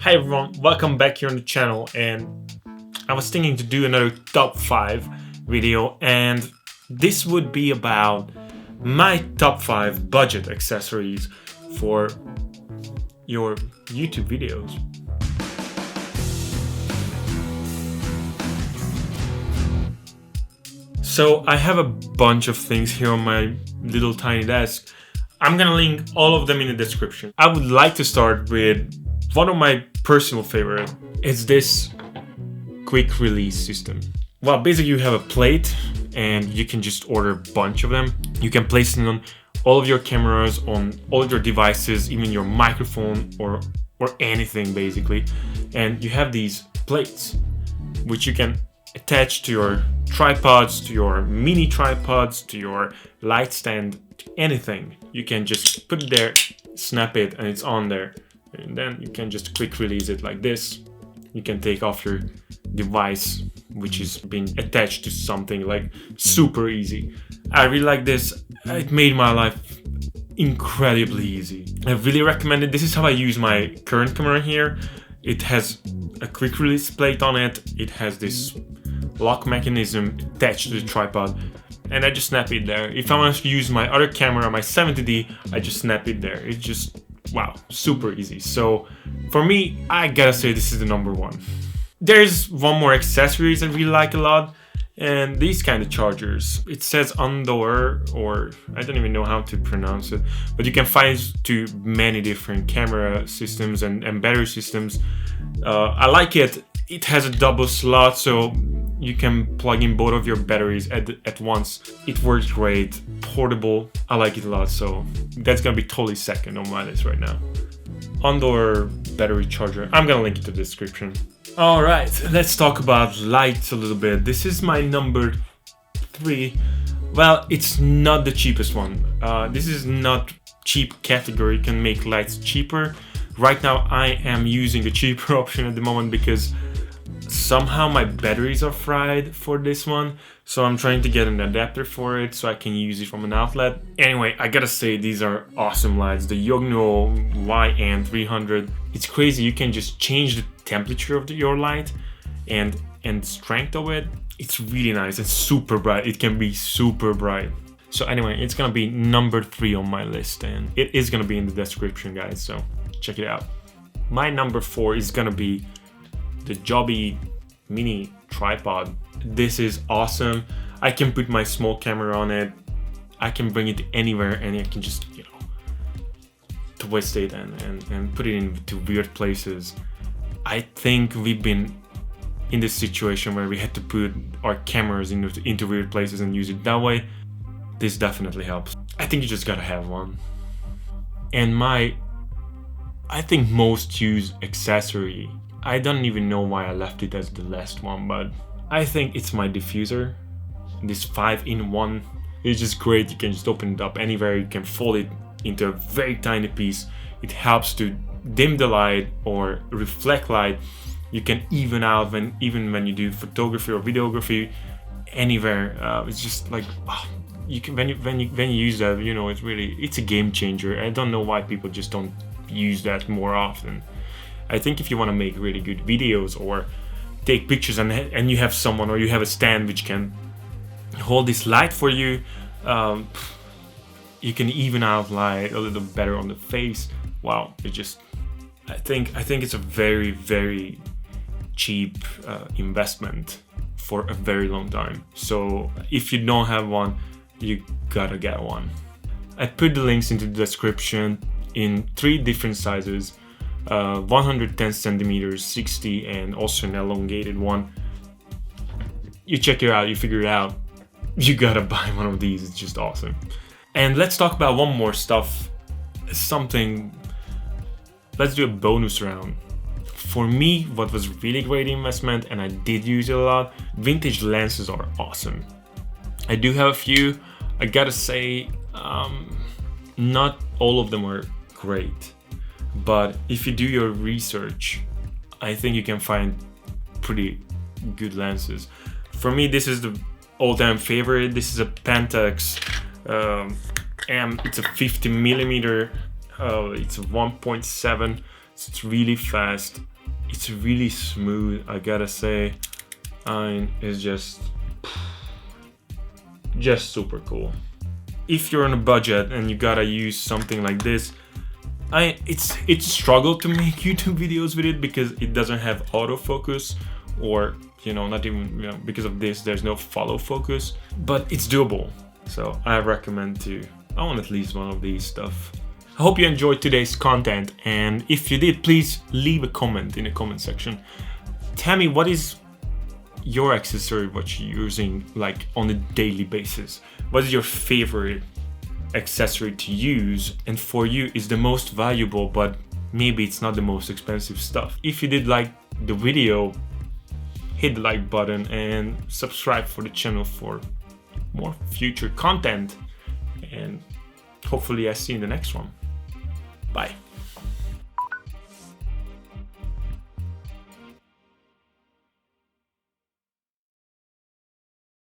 Hi everyone, welcome back here on the channel, and I was thinking to do another top 5 video, and this would be about my top 5 budget accessories for your YouTube videos. So I have a bunch of things here on my little tiny desk. I'm gonna link all of them in the description. I would like to start with one of my personal favorite. It's this quick release system. Well, basically you have a plate and you can just order a bunch of them. You can place them on all of your cameras, on all of your devices, even your microphone or anything basically. And you have these plates which you can attach to your tripods, to your mini tripods, to your light stand, to anything. You can just put it there, snap it, and it's on there. And then you can just quick release it like this. You can take off your device, which is being attached to something, like super easy. I really like this. It made my life incredibly easy. I really recommend it. This is how I use my current camera here. It has a quick release plate on it. It has this lock mechanism attached to the tripod, and I just snap it there. If I want to use my other camera, my 70D, I just snap it there. It's just, wow, super easy. So for me, I gotta say this is the number one. There's one more accessories I really like a lot, and these kind of chargers. It says Andor, or I don't even know how to pronounce it, but you can find it to many different camera systems and battery systems. I like it. It has a double slot, so you can plug in both of your batteries at once. It works great, portable. I like it a lot, so that's gonna be totally second on my list right now. Andor battery charger. I'm gonna link it to the description. All right, let's talk about lights a little bit. This is my number 3. Well, it's not the cheapest one. This is not cheap category. You can make lights cheaper. Right now, I am using a cheaper option at the moment because somehow my batteries are fried for this one, so I'm trying to get an adapter for it so I can use it from an outlet. Anyway, I gotta say these are awesome lights. The Yogno YN300. It's crazy. You can just change the temperature of your light and strength of it. It's really nice. It's super bright. It can be super bright. So anyway, it's gonna be number 3 on my list, and it is gonna be in the description, guys, so check it out. My number 4 is gonna be the Joby mini tripod. This is awesome. I can put my small camera on it. I can bring it anywhere, and I can just, twist it and put it into weird places. I think we've been in this situation where we had to put our cameras into weird places and use it that way. This definitely helps. I think you just gotta have one. And I think most used accessory, I don't even know why I left it as the last one, but I think it's my diffuser. This 5-in-1 is just great. You can just open it up anywhere. You can fold it into a very tiny piece. It helps to dim the light or reflect light. You can even out even when you do photography or videography anywhere. It's just like, you can when you use that, it's a game changer. I don't know why people just don't use that more often. I think if you want to make really good videos or take pictures and you have someone or you have a stand which can hold this light for you, you can even out light a little better on the face. Wow, I think it's a very, very cheap investment for a very long time. So if you don't have one, you gotta get one. I put the links into the description in 3 different sizes. 110 centimeters, 60, and also an elongated one. You check it out, you figure it out. You gotta buy one of these. It's just awesome. And let's talk about one more stuff. Let's do a bonus round. For me, what was really great investment, and I did use it a lot, vintage lenses are awesome. I do have a few. I gotta say, not all of them are great. But if you do your research, I think you can find pretty good lenses. For me, this is the all-time favorite. This is a Pentax it's a 50 millimeter. It's a 1.7. So it's really fast. it's really smooth, I gotta say. And it's just super cool. If you're on a budget and you gotta use something like this, it's a struggle to make YouTube videos with it because it doesn't have autofocus, or not even because of this there's no follow focus, but it's doable. So I recommend to own at least one of these stuff. I hope you enjoyed today's content, and if you did, please leave a comment in the comment section. Tell me, what is your accessory what you're using like on a daily basis? What is your favorite accessory to use, and for you is the most valuable, but maybe it's not the most expensive stuff? If you did like the video, hit the like button and subscribe for the channel for more future content, and hopefully I see you in the next one. Bye.